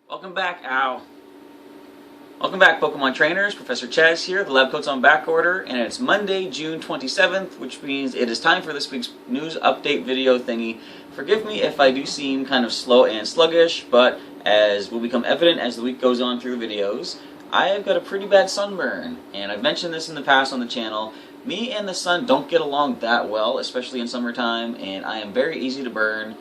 Welcome back, ow. Welcome back, Pokemon Trainers. Professor Chaz here. The lab coat's on back order, and it's Monday, June 27th, which means it is time for this week's news update video thingy. Forgive me if I do seem kind of slow and sluggish, but as will become evident as the week goes on through the videos, I have got a pretty bad sunburn, and I've mentioned this in the past on the channel. Me and the sun don't get along that well, especially in summertime, and I am very easy to burn.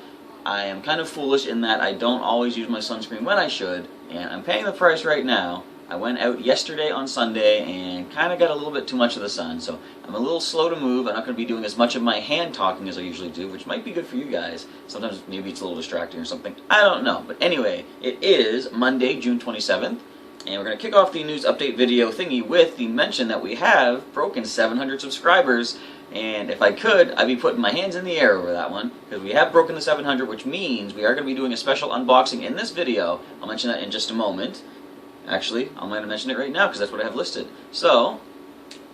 I am kind of foolish in that I don't always use my sunscreen when I should, and I'm paying the price right now. I went out yesterday on Sunday and kind of got a little bit too much of the sun, so I'm a little slow to move. I'm not going to be doing as much of my hand talking as I usually do, which might be good for you guys. Sometimes maybe it's a little distracting or something. I don't know. But anyway, it is Monday, June 27th, and we're going to kick off the news update video thingy with the mention that we have broken 700 subscribers. And if I could, I'd be putting my hands in the air over that one, because we have broken the 700, which means we are going to be doing a special unboxing in this video. I'll mention that in just a moment. Actually, I'm going to mention it right now, because that's what I have listed. So,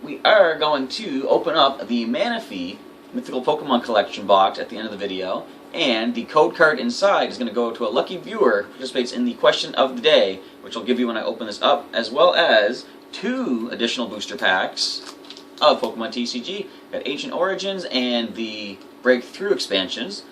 we are going to open up the Manaphy Mythical Pokemon Collection box at the end of the video, and the code card inside is going to go to a lucky viewer who participates in the question of the day, which I'll give you when I open this up, as well as 2 additional booster packs of Pokemon TCG. Got Ancient Origins and the Breakthrough expansions.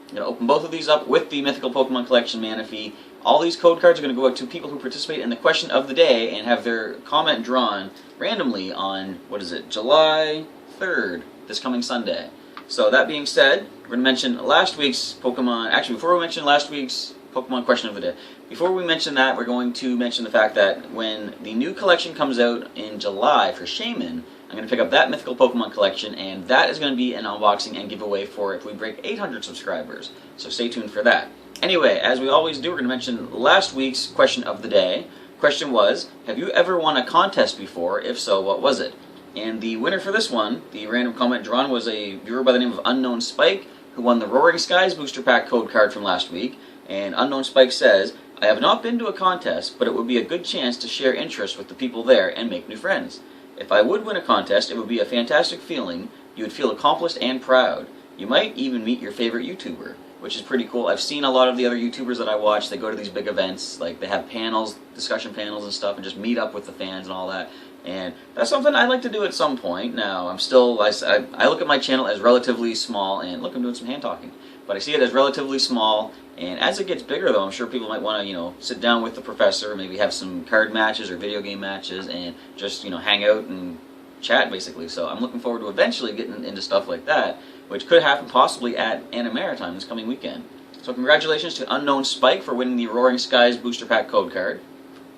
I'm going to open both of these up with the Mythical Pokemon Collection Manaphy. All these code cards are going to go out to people who participate in the question of the day and have their comment drawn randomly on, July 3rd, this coming Sunday. So that being said, we're going to mention last week's Pokemon, actually before we mention last week's Pokemon question of the day, before we mention that, we're going to mention the fact that when the new collection comes out in July for Shaymin, I'm going to pick up that Mythical Pokemon collection, and that is going to be an unboxing and giveaway for if we break 800 subscribers. So stay tuned for that. Anyway, as we always do, we're going to mention last week's question of the day. Question was, have you ever won a contest before? If so, what was it? And the winner for this one, the random comment drawn, was a viewer by the name of Unknown Spike, who won the Roaring Skies booster pack code card from last week. And Unknown Spike says, I have not been to a contest, but it would be a good chance to share interests with the people there and make new friends. If I would win a contest, it would be a fantastic feeling. You would feel accomplished and proud. You might even meet your favorite YouTuber, which is pretty cool. I've seen a lot of the other YouTubers that I watch. They go to these big events, like they have panels, discussion panels and stuff, and just meet up with the fans and all that. And that's something I'd like to do at some point. Now, I'm still, I look at my channel as relatively small, and look, I'm doing some hand talking. But I see it as relatively small, and as it gets bigger, though, I'm sure people might want to, sit down with the professor, maybe have some card matches or video game matches, and just, hang out and chat, basically. So I'm looking forward to eventually getting into stuff like that, which could happen possibly at Anna Maritime this coming weekend. So congratulations to Unknown Spike for winning the Roaring Skies booster pack code card.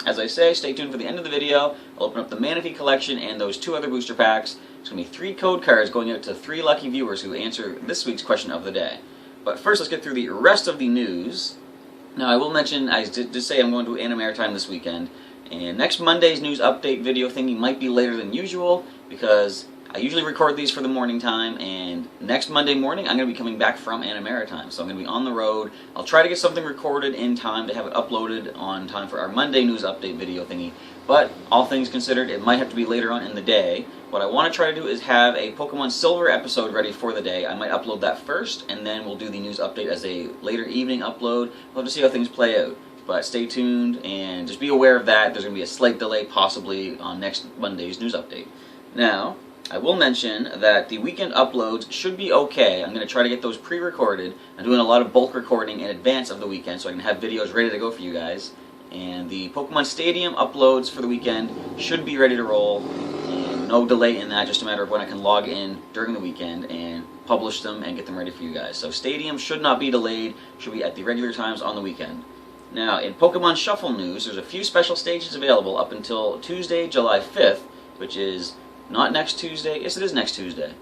As I say, stay tuned for the end of the video. I'll open up the Manaphy collection and those 2 other booster packs. It's going to be 3 code cards going out to 3 lucky viewers who answer this week's question of the day. But first, let's get through the rest of the news. Now, I will mention, I did say I'm going to Anna Maritime this weekend, and next Monday's news update video thingy might be later than usual, because I usually record these for the morning time, and next Monday morning I'm going to be coming back from Anna Maritime, so I'm going to be on the road. I'll try to get something recorded in time to have it uploaded on time for our Monday news update video thingy, but all things considered, it might have to be later on in the day. What I want to try to do is have a Pokemon Silver episode ready for the day. I might upload that first, and then we'll do the news update as a later evening upload. We'll have to see how things play out. But stay tuned, and just be aware of that. There's going to be a slight delay, possibly, on next Monday's news update. Now, I will mention that the weekend uploads should be okay. I'm going to try to get those pre-recorded. I'm doing a lot of bulk recording in advance of the weekend, so I can have videos ready to go for you guys. And the Pokemon Stadium uploads for the weekend should be ready to roll. And no delay in that, just a matter of when I can log in during the weekend and publish them and get them ready for you guys. So Stadium should not be delayed, should be at the regular times on the weekend. Now, in Pokemon Shuffle news, there's a few special stages available up until Tuesday, July 5th, which is not next Tuesday. Yes, it is next Tuesday.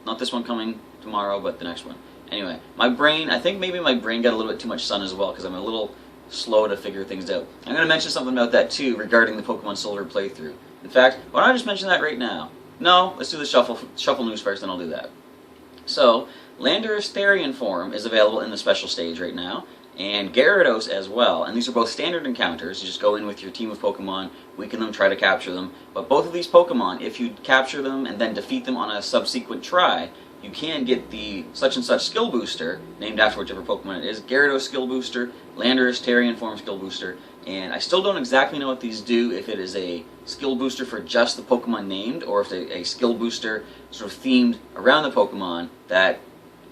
Not this one coming tomorrow, but the next one. Anyway, my brain, I think maybe my brain got a little bit too much sun as well, because I'm a little slow to figure things out. I'm going to mention something about that too regarding the Pokemon Silver playthrough. In fact, why don't I just mention that right now? No, let's do the Shuffle news first, then I'll do that. So, Landorus Therian form is available in the special stage right now, and Gyarados as well, and these are both standard encounters. You just go in with your team of Pokemon, weaken them, try to capture them, but both of these Pokemon, if you capture them and then defeat them on a subsequent try, you can get the such and such skill booster, named after whichever Pokemon it is, Gyarados skill booster, Landorus Therian form skill booster, and I still don't exactly know what these do, if it is a skill booster for just the Pokemon named, or if it's a skill booster sort of themed around the Pokemon that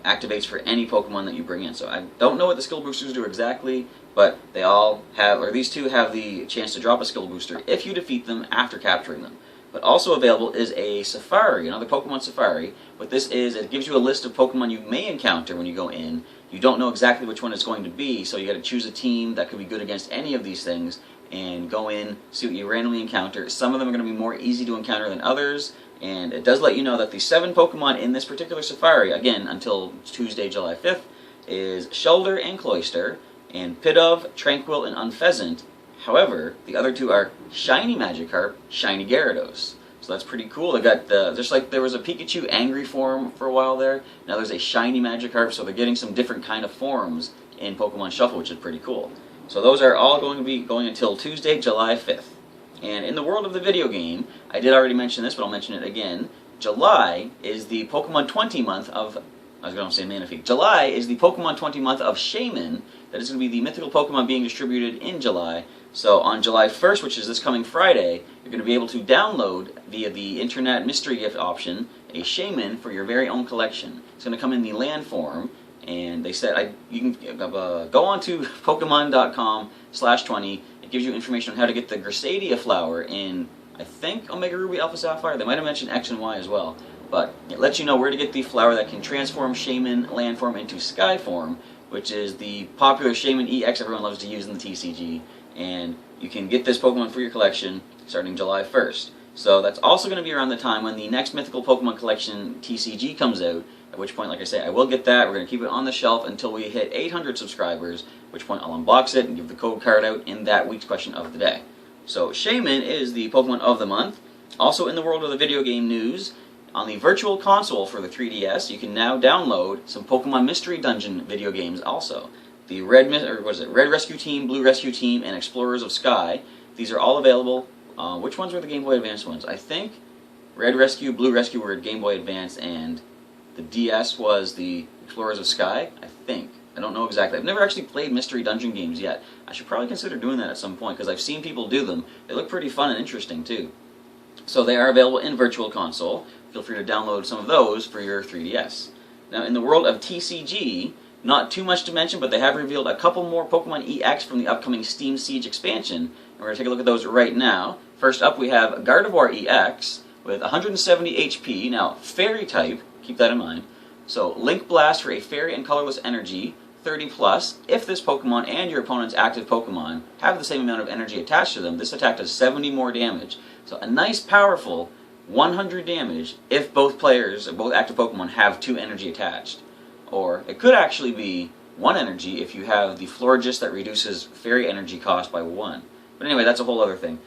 activates for any Pokemon that you bring in. So I don't know what the skill boosters do exactly, but they all have, or these two have the chance to drop a skill booster if you defeat them after capturing them. But also available is a Safari, another Pokemon Safari. What this is, it gives you a list of Pokemon you may encounter when you go in. You don't know exactly which one it's going to be, so you got to choose a team that could be good against any of these things, and go in, see what you randomly encounter. Some of them are going to be more easy to encounter than others, and it does let you know that the 7 Pokemon in this particular Safari, again, until Tuesday, July 5th, is Shellder and Cloyster, and Pidove, Tranquill, and Unfezant. However, the other 2 are Shiny Magikarp, Shiny Gyarados. So that's pretty cool. They got just like there was a Pikachu angry form for a while there, now there's a Shiny Magikarp, so they're getting some different kind of forms in Pokemon Shuffle, which is pretty cool. So those are all going to be going until Tuesday, July 5th. And in the world of the video game, I did already mention this, but I'll mention it again. July is the Pokemon 20 month of, I was going to say Manaphy. July is the Pokemon 20 month of Shaymin. That is going to be the mythical Pokemon being distributed in July. So on July 1st, which is this coming Friday, you're going to be able to download via the internet mystery gift option a Shaymin for your very own collection. It's going to come in the land form, and they said you can go on to Pokemon.com/20. It gives you information on how to get the Grisadia flower in, I think, Omega Ruby Alpha Sapphire. They might have mentioned X and Y as well. But it lets you know where to get the flower that can transform Shaymin land form into Sky form, which is the popular Shaymin EX everyone loves to use in the TCG. And you can get this Pokemon for your collection starting July 1st. So that's also going to be around the time when the next Mythical Pokemon Collection TCG comes out, at which point, like I say, I will get that. We're going to keep it on the shelf until we hit 800 subscribers, at which point I'll unbox it and give the code card out in that week's question of the day. So Shaymin is the Pokemon of the month. Also in the world of the video game news, on the Virtual Console for the 3DS, you can now download some Pokemon Mystery Dungeon video games also. The Red Rescue Team, Blue Rescue Team, and Explorers of Sky. These are all available. Which ones were the Game Boy Advance ones? I think Red Rescue, Blue Rescue were Game Boy Advance, and the DS was the Explorers of Sky, I think. I don't know exactly. I've never actually played Mystery Dungeon games yet. I should probably consider doing that at some point, because I've seen people do them. They look pretty fun and interesting, too. So they are available in Virtual Console. Feel free to download some of those for your 3DS. Now, in the world of TCG, not too much to mention, but they have revealed a couple more Pokemon EX from the upcoming Steam Siege expansion. And we're going to take a look at those right now. First up, we have Gardevoir-EX with 170 HP. Now, Fairy type, keep that in mind. So, Link Blast for a Fairy and Colorless Energy, 30 plus. If this Pokemon and your opponent's active Pokemon have the same amount of energy attached to them, this attack does 70 more damage. So, a nice, powerful 100 damage if both players, both active Pokemon, have 2 energy attached. Or it could actually be 1 energy if you have the Florigist that reduces Fairy energy cost by 1. But anyway, that's a whole other thing.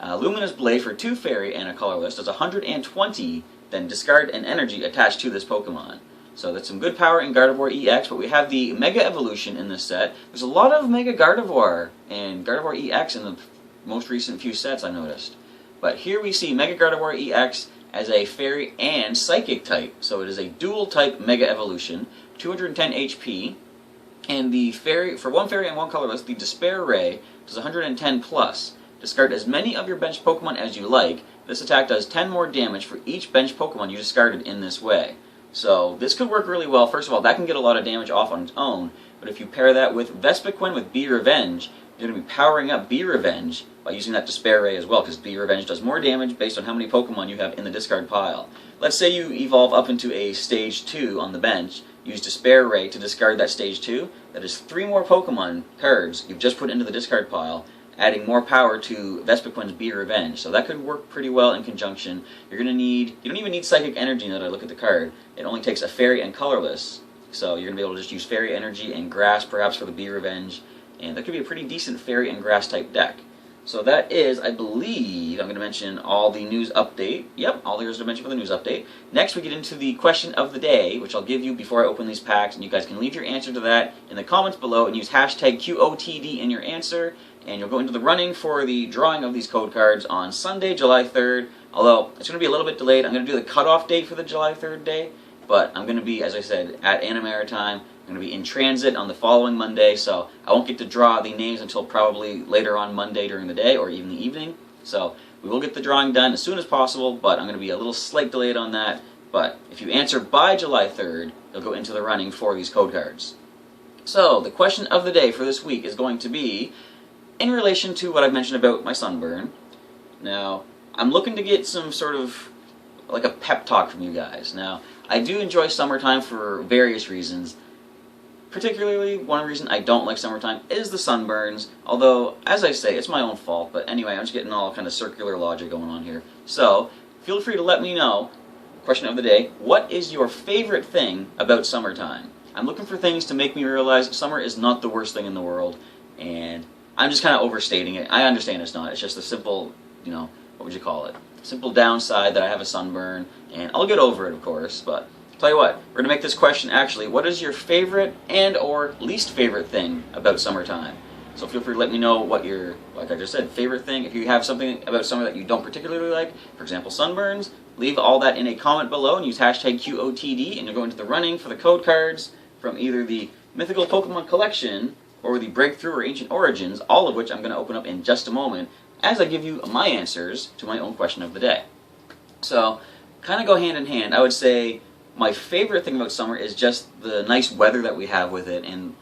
Luminous Blade for 2 Fairy and a Colorless does 120, then discard an energy attached to this Pokemon. So that's some good power in Gardevoir-EX, but we have the Mega Evolution in this set. There's a lot of Mega Gardevoir and Gardevoir-EX in the most recent few sets, I noticed. But here we see Mega Gardevoir-EX as a Fairy and Psychic type. So it is a dual type Mega Evolution, 210 HP, and the Fairy, for 1 Fairy and 1 Colorless, the Despair Ray does 110 plus. Discard as many of your bench Pokemon as you like. This attack does 10 more damage for each bench Pokemon you discarded in this way. So this could work really well. First of all, that can get a lot of damage off on its own, but if you pair that with Vespiquen with Be Revenge, you're going to be powering up Be Revenge by using that Despair Ray as well, because Be Revenge does more damage based on how many Pokemon you have in the discard pile. Let's say you evolve up into a Stage 2 on the bench, use Despair Ray to discard that Stage 2, that is 3 more Pokemon cards you've just put into the discard pile, adding more power to Vespiquen's Be Revenge. So that could work pretty well in conjunction. You're going to need, you don't even need Psychic Energy now that I look at the card. It only takes a Fairy and Colorless, so you're going to be able to just use Fairy Energy and Grass perhaps for the Be Revenge, and that could be a pretty decent Fairy and Grass type deck. So that is, I believe, I'm going to mention all the news update. Yep, all there is to mention for the news update. Next we get into the question of the day, which I'll give you before I open these packs, and you guys can leave your answer to that in the comments below and use hashtag QOTD in your answer, and you'll go into the running for the drawing of these code cards on Sunday, July 3rd, although it's going to be a little bit delayed. I'm going to do the cutoff date for the July 3rd day, but I'm going to be, as I said, at Anna Maritime. I'm going to be in transit on the following Monday, so I won't get to draw the names until probably later on Monday during the day or even the evening. So we will get the drawing done as soon as possible, but I'm going to be a little slight delayed on that. But if you answer by July 3rd, you'll go into the running for these code cards. So the question of the day for this week is going to be in relation to what I've mentioned about my sunburn. Now, I'm looking to get some sort of like a pep talk from you guys. Now, I do enjoy summertime for various reasons. Particularly, one reason I don't like summertime is the sunburns, although, as I say, it's my own fault, but anyway, I'm just getting all kind of circular logic going on here. So, feel free to let me know, question of the day, what is your favorite thing about summertime? I'm looking for things to make me realize summer is not the worst thing in the world, and I'm just kind of overstating it. I understand it's not, it's just a simple, what would you call it? Simple downside that I have a sunburn, and I'll get over it, of course, but tell you what, we're going to make this question actually, what is your favorite and or least favorite thing about summertime? So feel free to let me know what your, like I just said, favorite thing. If you have something about summer that you don't particularly like, for example sunburns, leave all that in a comment below and use hashtag QOTD and you'll go into the running for the code cards from either the Mythical Pokémon Collection or the Breakthrough or Ancient Origins, all of which I'm going to open up in just a moment as I give you my answers to my own question of the day. So, kind of go hand in hand. I would say my favorite thing about summer is just the nice weather that we have with it. And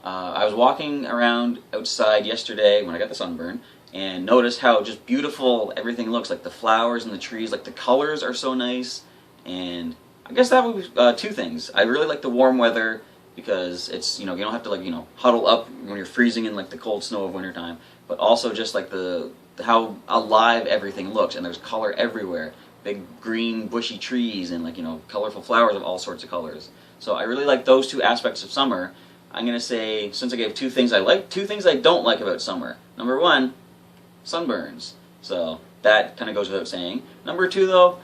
I was walking around outside yesterday when I got the sunburn and noticed how just beautiful everything looks, like the flowers and the trees, like the colors are so nice. And I guess that would be two things. I really like the warm weather because it's, you don't have to like, huddle up when you're freezing in like the cold snow of wintertime, but also just like how alive everything looks and there's color everywhere. Big green bushy trees and like colorful flowers of all sorts of colors. So I really like those two aspects of summer. I'm gonna say, since I gave two things I like, two things I don't like about summer. Number one, sunburns. So that kind of goes without saying. Number two though,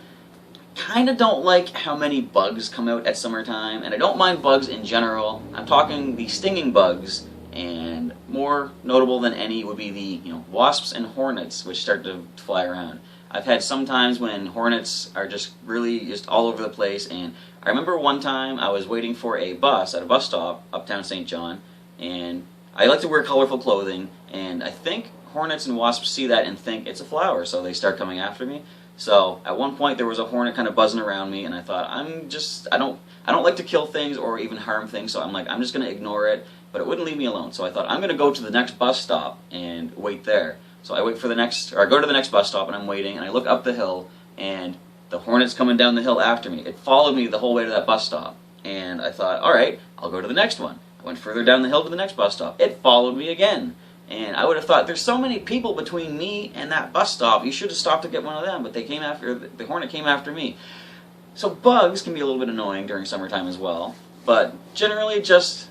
kind of don't like how many bugs come out at summertime, and I don't mind bugs in general. I'm talking the stinging bugs, and more notable than any would be the wasps and hornets, which start to fly around. I've had some times when hornets are just all over the place, and I remember one time I was waiting for a bus at a bus stop uptown St. John, and I like to wear colorful clothing, and I think hornets and wasps see that and think it's a flower, so they start coming after me. So at one point there was a hornet kind of buzzing around me, and I thought I don't like to kill things or even harm things, so I'm just going to ignore it, but it wouldn't leave me alone. So I thought I'm going to go to the next bus stop and wait there. So I wait for I go to the next bus stop and I'm waiting, and I look up the hill and the hornet's coming down the hill after me. It followed me the whole way to that bus stop, and I thought, alright, I'll go to the next one. I went further down the hill to the next bus stop. It followed me again. And I would have thought, there's so many people between me and that bus stop, you should have stopped to get one of them, but the hornet came after me. So bugs can be a little bit annoying during summertime as well, but generally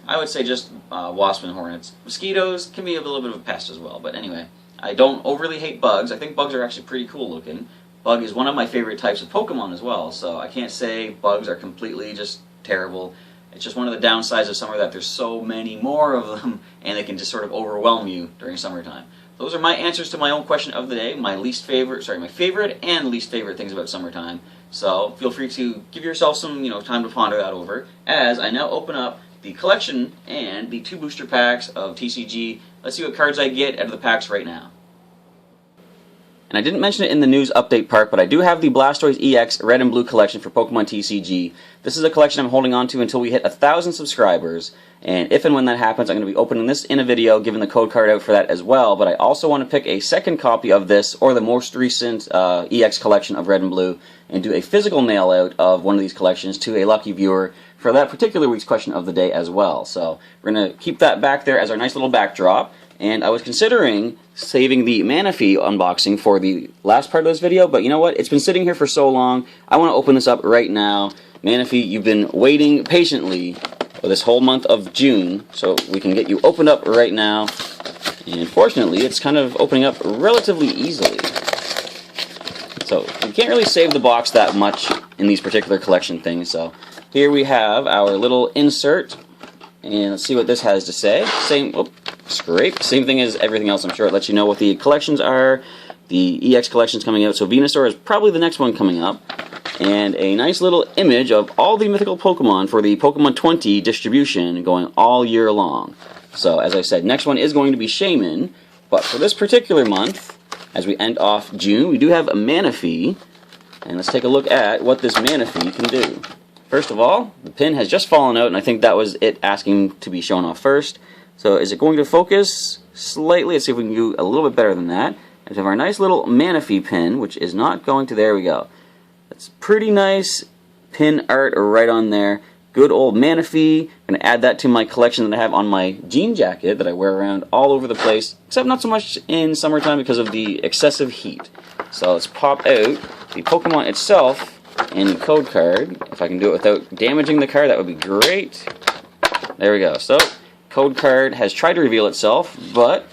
I would say just wasps and hornets. Mosquitoes can be a little bit of a pest as well, but anyway, I don't overly hate bugs. I think bugs are actually pretty cool looking. Bug is one of my favorite types of Pokemon as well, so I can't say bugs are completely just terrible. It's just one of the downsides of summer that there's so many more of them, and they can just sort of overwhelm you during summertime. Those are my answers to my own question of the day, my favorite and least favorite things about summertime. So feel free to give yourself some time to ponder that over, as I now open up the collection and the 2 booster packs of TCG. Let's see what cards I get out of the packs right now. And I didn't mention it in the news update part, but I do have the Blastoise-EX Red and Blue collection for Pokemon TCG. This is a collection I'm holding on to until we hit 1,000 subscribers, and if and when that happens, I'm going to be opening this in a video, giving the code card out for that as well, but I also want to pick a second copy of this, or the most recent EX collection of Red and Blue, and do a physical mail-out of one of these collections to a lucky viewer for that particular week's question of the day as well. So we're going to keep that back there as our nice little backdrop. And I was considering saving the Manaphy unboxing for the last part of this video, but you know what? It's been sitting here for so long, I want to open this up right now. Manaphy, you've been waiting patiently for this whole month of June, so we can get you opened up right now. And fortunately, it's kind of opening up relatively easily. So we can't really save the box that much in these particular collection things, so here we have our little insert, and let's see what this has to say. Scrape. Same thing as everything else, I'm sure. It lets you know what the collections are. The EX collection's coming out, so Venusaur is probably the next one coming up. and a nice little image of all the mythical Pokemon for the Pokemon 20 distribution going all year long. So, as I said, next one is going to be Shaymin, but for this particular month, as we end off June, we do have a Manaphy, and let's take a look at what this Manaphy can do. First of all, the pin has just fallen out, and I think that was it asking to be shown off first. So, is it going to focus slightly? Let's see if we can do a little bit better than that. We have our nice little Manaphy pin, which is not going to, there we go. That's pretty nice pin art right on there. Good old Manaphy. I'm going to add that to my collection that I have on my jean jacket that I wear around all over the place, except not so much in summertime because of the excessive heat. So let's pop out the Pokemon itself and the code card. If I can do it without damaging the card, that would be great. There we go. So, code card has tried to reveal itself, but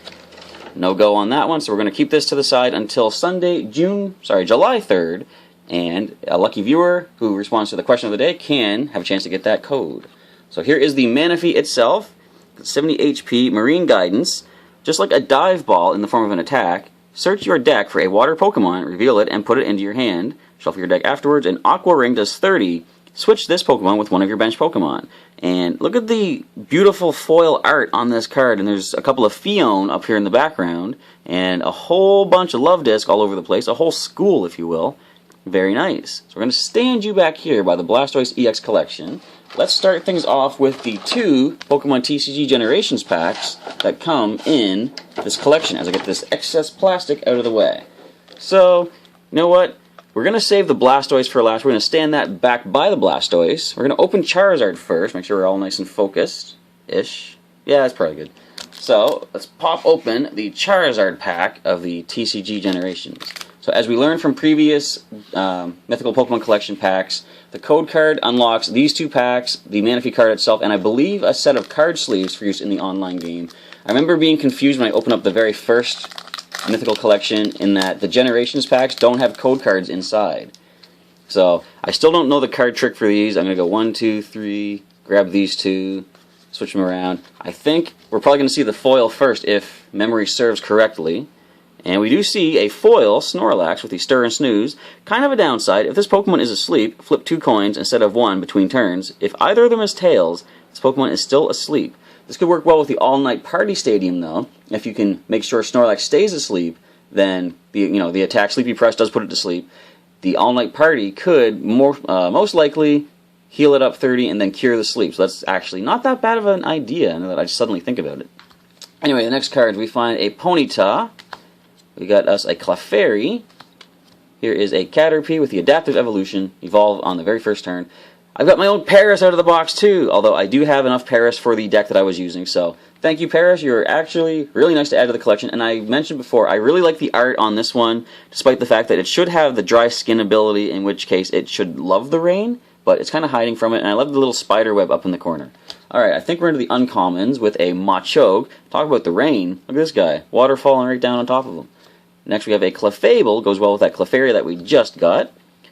no go on that one. So we're going to keep this to the side until Sunday, July 3rd. And a lucky viewer who responds to the question of the day can have a chance to get that code. So here is the Manaphy itself. 70 HP, Marine Guidance. Just like a dive ball in the form of an attack, search your deck for a water Pokemon, reveal it, and put it into your hand. Shuffle your deck afterwards. An Aqua Ring does 30. Switch this Pokemon with one of your bench Pokemon. And look at the beautiful foil art on this card. And there's a couple of Fion up here in the background. And a whole bunch of Love Disc all over the place. A whole school, if you will. Very nice. So we're going to stand you back here by the Blastoise EX collection. Let's start things off with the 2 Pokemon TCG Generations packs that come in this collection as I get this excess plastic out of the way. So, you know what? We're going to save the Blastoise for last. We're going to stand that back by the Blastoise. We're going to open Charizard first. Make sure we're all nice and focused-ish. Yeah, that's probably good. So, let's pop open the Charizard pack of the TCG Generations. So as we learned from previous Mythical Pokemon Collection packs, the code card unlocks these 2 packs, the Manaphy card itself, and I believe a set of card sleeves for use in the online game. I remember being confused when I opened up the very first Mythical Collection in that the Generations packs don't have code cards inside. So I still don't know the card trick for these. I'm going to go 1, 2, 3, grab these 2, switch them around. I think we're probably going to see the foil first if memory serves correctly. And we do see a foil Snorlax with the Stir and Snooze. Kind of a downside, if this Pokemon is asleep, flip 2 coins instead of 1 between turns. If either of them is tails, this Pokemon is still asleep. This could work well with the All-Night Party Stadium, though. If you can make sure Snorlax stays asleep, then the attack Sleepy Press does put it to sleep. The All-Night Party could most likely heal it up 30 and then cure the sleep. So that's actually not that bad of an idea, now that I suddenly think about it. Anyway, the next cards, we find a Ponyta. We got us a Clefairy. Here is a Caterpie with the Adaptive Evolution, Evolve on the very first turn. I've got my own Paris out of the box too, although I do have enough Paris for the deck that I was using, so thank you Paris, you're actually really nice to add to the collection, and I mentioned before, I really like the art on this one, despite the fact that it should have the dry skin ability, in which case it should love the rain, but it's kind of hiding from it, and I love the little spider web up in the corner. Alright, I think we're into the uncommons with a Machoke. Talk about the rain, look at this guy, water falling right down on top of him. Next we have a Clefable, goes well with that Clefairy that we just got.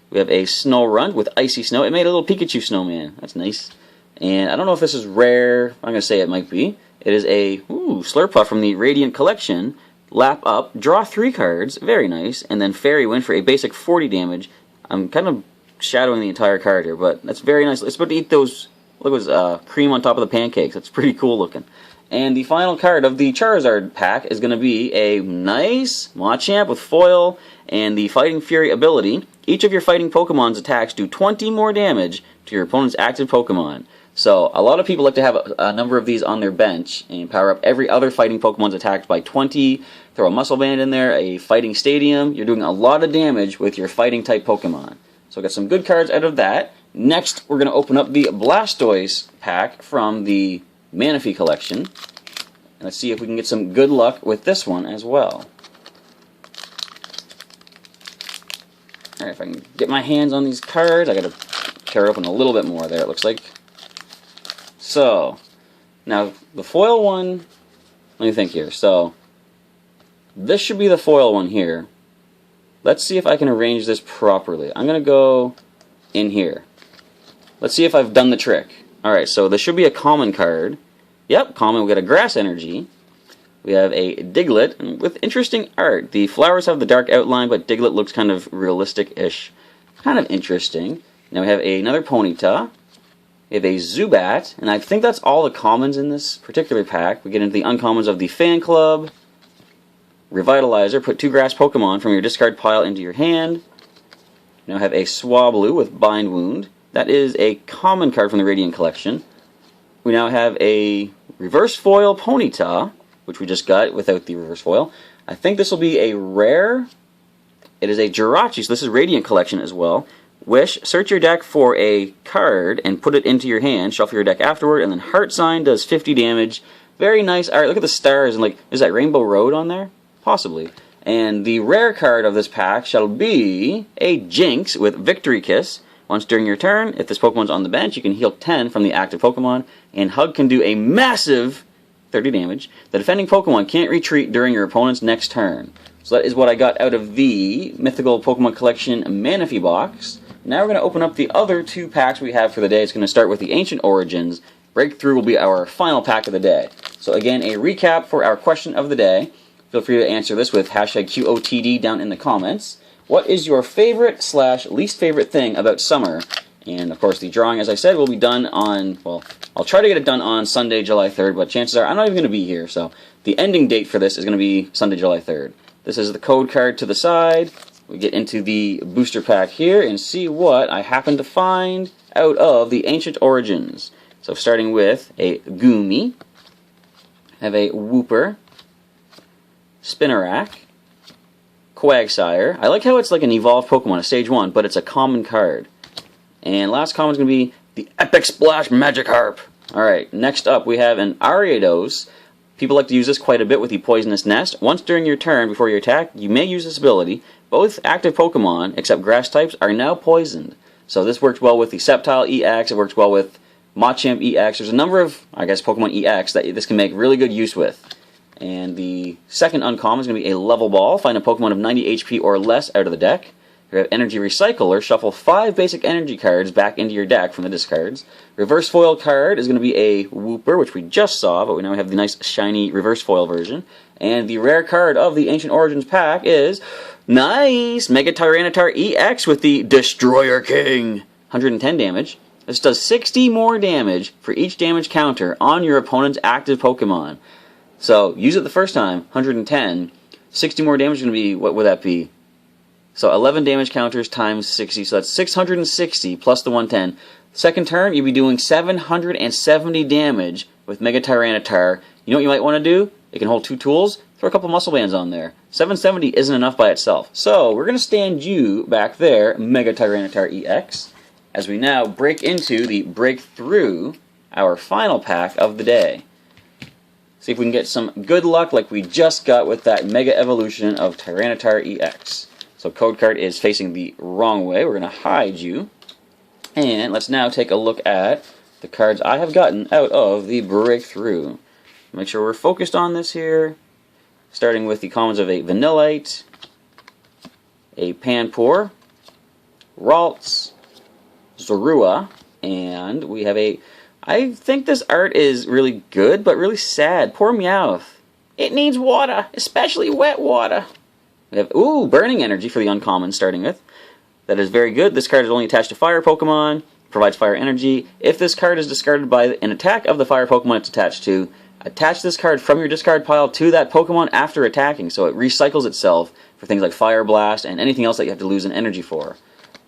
We have a Snorunt with Icy Snow. It made a little Pikachu snowman. That's nice. And I don't know if this is rare. I'm going to say it might be. It is a Slurpuff from the Radiant Collection. Lap up, draw 3 cards. Very nice. And then Fairy Wind for a basic 40 damage. I'm kind of shadowing the entire card here, but that's very nice. It's about to eat those, look, it was cream on top of the pancakes. That's pretty cool looking. And the final card of the Charizard pack is going to be a nice Machamp with foil and the Fighting Fury ability. Each of your fighting Pokemon's attacks do 20 more damage to your opponent's active Pokemon. So, a lot of people like to have a number of these on their bench and power up every other fighting Pokemon's attacks by 20. Throw a Muscle Band in there, a Fighting Stadium. You're doing a lot of damage with your fighting type Pokemon. So, got some good cards out of that. Next, we're going to open up the Blastoise pack from the Manaphy collection. And let's see if we can get some good luck with this one as well. Alright, if I can get my hands on these cards, I gotta tear open a little bit more there, it looks like. So, now the foil one, let me think here. So, this should be the foil one here. Let's see if I can arrange this properly. I'm gonna go in here. Let's see if I've done the trick. Alright, so this should be a common card. Yep, common. We got a Grass Energy. We have a Diglett with interesting art. The flowers have the dark outline, but Diglett looks kind of realistic-ish. Kind of interesting. Now we have another Ponyta. We have a Zubat, and I think that's all the commons in this particular pack. We get into the uncommons of the Fan Club, Revitalizer, put 2 grass Pokemon from your discard pile into your hand. We now have a Swablu with Bind Wound. That is a common card from the Radiant Collection. We now have a Reverse Foil Ponyta, which we just got without the Reverse Foil. I think this will be a rare. It is a Jirachi, so this is Radiant Collection as well. Wish, search your deck for a card and put it into your hand, shuffle your deck afterward, and then Heart Sign does 50 damage. Very nice art. Look at the stars, and like, is that Rainbow Road on there? Possibly. And the rare card of this pack shall be a Jinx with Victory Kiss. Once during your turn, if this Pokemon's on the bench, you can heal 10 from the active Pokemon, and Hug can do a massive 30 damage. The defending Pokemon can't retreat during your opponent's next turn. So that is what I got out of the Mythical Pokemon Collection Manaphy box. Now we're going to open up the other 2 packs we have for the day. It's going to start with the Ancient Origins. Breakthrough will be our final pack of the day. So again, a recap for our question of the day. Feel free to answer this with hashtag QOTD down in the comments. What is your favorite / least favorite thing about summer? And of course the drawing, as I said, will be done on, well, I'll try to get it done on Sunday, July 3rd, but chances are I'm not even going to be here, so the ending date for this is going to be Sunday, July 3rd. This is the code card to the side. We get into the booster pack here and see what I happen to find out of the Ancient Origins. So starting with a Goomy, have a Wooper, Spinarak, Quagsire. I like how it's like an evolved Pokemon, a Stage 1, but it's a common card. And last common is going to be the Epic Splash Magikarp. Alright, next up we have an Ariados. People like to use this quite a bit with the Poisonous Nest. Once during your turn, before your attack, you may use this ability. Both active Pokemon, except grass types, are now poisoned. So this works well with the Sceptile EX, it works well with Machamp EX. There's a number of, I guess, Pokemon EX that this can make really good use with. And the second uncommon is going to be a Level Ball. Find a Pokemon of 90 HP or less out of the deck. You have Energy Recycler. Shuffle 5 basic energy cards back into your deck from the discards. Reverse Foil card is going to be a Wooper, which we just saw, but we now have the nice shiny Reverse Foil version. And the rare card of the Ancient Origins pack is, nice, Mega Tyranitar EX with the Destroyer King. 110 damage. This does 60 more damage for each damage counter on your opponent's active Pokemon. So, use it the first time, 110. 60 more damage is going to be, what would that be? So 11 damage counters times 60, so that's 660 plus the 110. Second turn, you'll be doing 770 damage with Mega Tyranitar. You know what you might want to do? It can hold 2 tools, throw a couple muscle bands on there. 770 isn't enough by itself. So we're going to stand you back there, Mega Tyranitar EX, as we now break into the breakthrough, our final pack of the day. See if we can get some good luck like we just got with that Mega Evolution of Tyranitar EX. So code card is facing the wrong way. We're going to hide you. And let's now take a look at the cards I have gotten out of the breakthrough. Make sure we're focused on this here. Starting with the commons of a Vanillite, a Panpour, Ralts, Zorua, and we have a... I think this art is really good, but really sad. Poor Meowth. It needs water, especially wet water. We have, ooh, Burning Energy for the uncommon, starting with. That is very good. This card is only attached to fire Pokemon, provides fire energy. If this card is discarded by an attack of the fire Pokemon it's attached to, attach this card from your discard pile to that Pokemon after attacking, so it recycles itself for things like Fire Blast and anything else that you have to lose an energy for.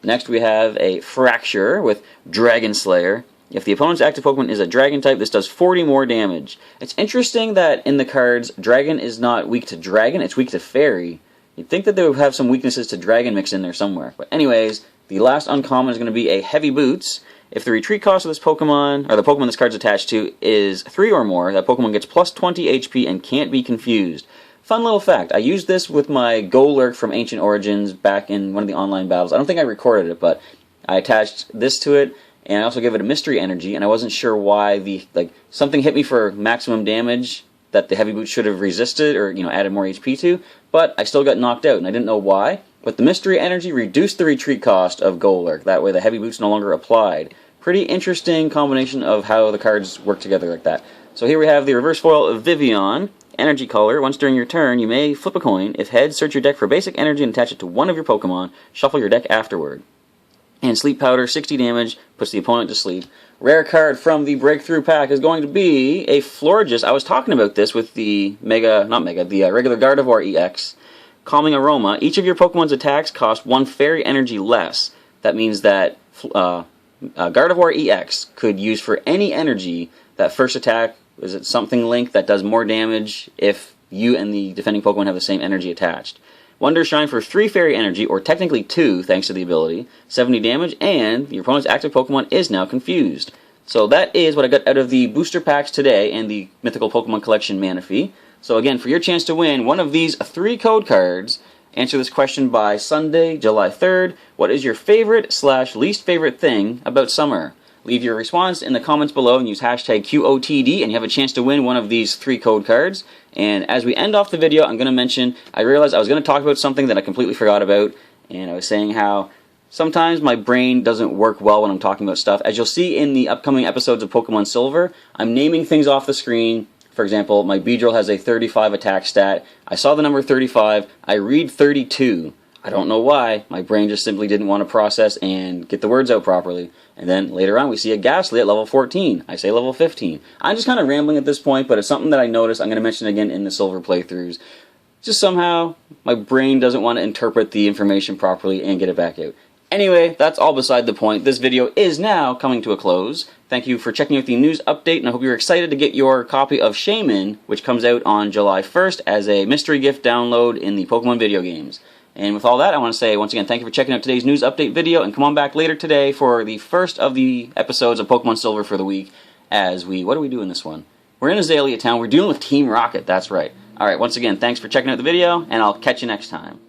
Next we have a Fracture with Dragon Slayer. If the opponent's active Pokemon is a Dragon type, this does 40 more damage. It's interesting that in the cards, Dragon is not weak to Dragon, it's weak to Fairy. You'd think that they would have some weaknesses to Dragon mixed in there somewhere. But anyways, the last uncommon is going to be a Heavy Boots. If the retreat cost of this Pokemon, or the Pokemon this card's attached to, is 3 or more, that Pokemon gets plus 20 HP and can't be confused. Fun little fact, I used this with my Golurk from Ancient Origins back in one of the online battles. I don't think I recorded it, but I attached this to it, and I also gave it a Mystery Energy, and I wasn't sure why something hit me for maximum damage that the Heavy Boots should have resisted or, added more HP to, but I still got knocked out, and I didn't know why. But the Mystery Energy reduced the retreat cost of Golurk. That way the Heavy Boots no longer applied. Pretty interesting combination of how the cards work together like that. So here we have the Reverse Foil of Vivillon, Energy Color. Once during your turn, you may flip a coin. If heads, search your deck for basic energy and attach it to one of your Pokemon. Shuffle your deck afterward. And Sleep Powder, 60 damage, puts the opponent to sleep. Rare card from the Breakthrough Pack is going to be a Florges. I was talking about this with the regular Gardevoir-EX. Calming Aroma. Each of your Pokemon's attacks cost 1 Fairy Energy less. That means that Gardevoir-EX could use for any energy that first attack, is it something link that does more damage if you and the defending Pokemon have the same energy attached. Wonder Shine for 3 Fairy Energy, or technically 2 thanks to the ability, 70 damage, and your opponent's active Pokemon is now confused. So that is what I got out of the booster packs today and the Mythical Pokemon Collection Manaphy. So again, for your chance to win one of these 3 code cards, answer this question by Sunday, July 3rd. What is your favorite/least favorite thing about summer? Leave your response in the comments below and use hashtag QOTD, and you have a chance to win one of these 3 code cards. And as we end off the video, I'm going to mention, I realized I was going to talk about something that I completely forgot about, and I was saying how sometimes my brain doesn't work well when I'm talking about stuff. As you'll see in the upcoming episodes of Pokemon Silver, I'm naming things off the screen. For example, my Beedrill has a 35 attack stat. I saw the number 35. I read 32. I don't know why. My brain just simply didn't want to process and get the words out properly. And then later on we see a Ghastly at level 14. I say level 15. I'm just kind of rambling at this point, but it's something that I noticed. I'm going to mention again in the Silver playthroughs. Just somehow my brain doesn't want to interpret the information properly and get it back out. Anyway, that's all beside the point. This video is now coming to a close. Thank you for checking out the news update, and I hope you're excited to get your copy of Shaymin, which comes out on July 1st as a mystery gift download in the Pokemon video games. And with all that, I want to say once again thank you for checking out today's news update video, and come on back later today for the first of the episodes of Pokemon Silver for the week as what do we do in this one? We're in Azalea Town. We're dealing with Team Rocket, that's right. Alright, once again, thanks for checking out the video, and I'll catch you next time.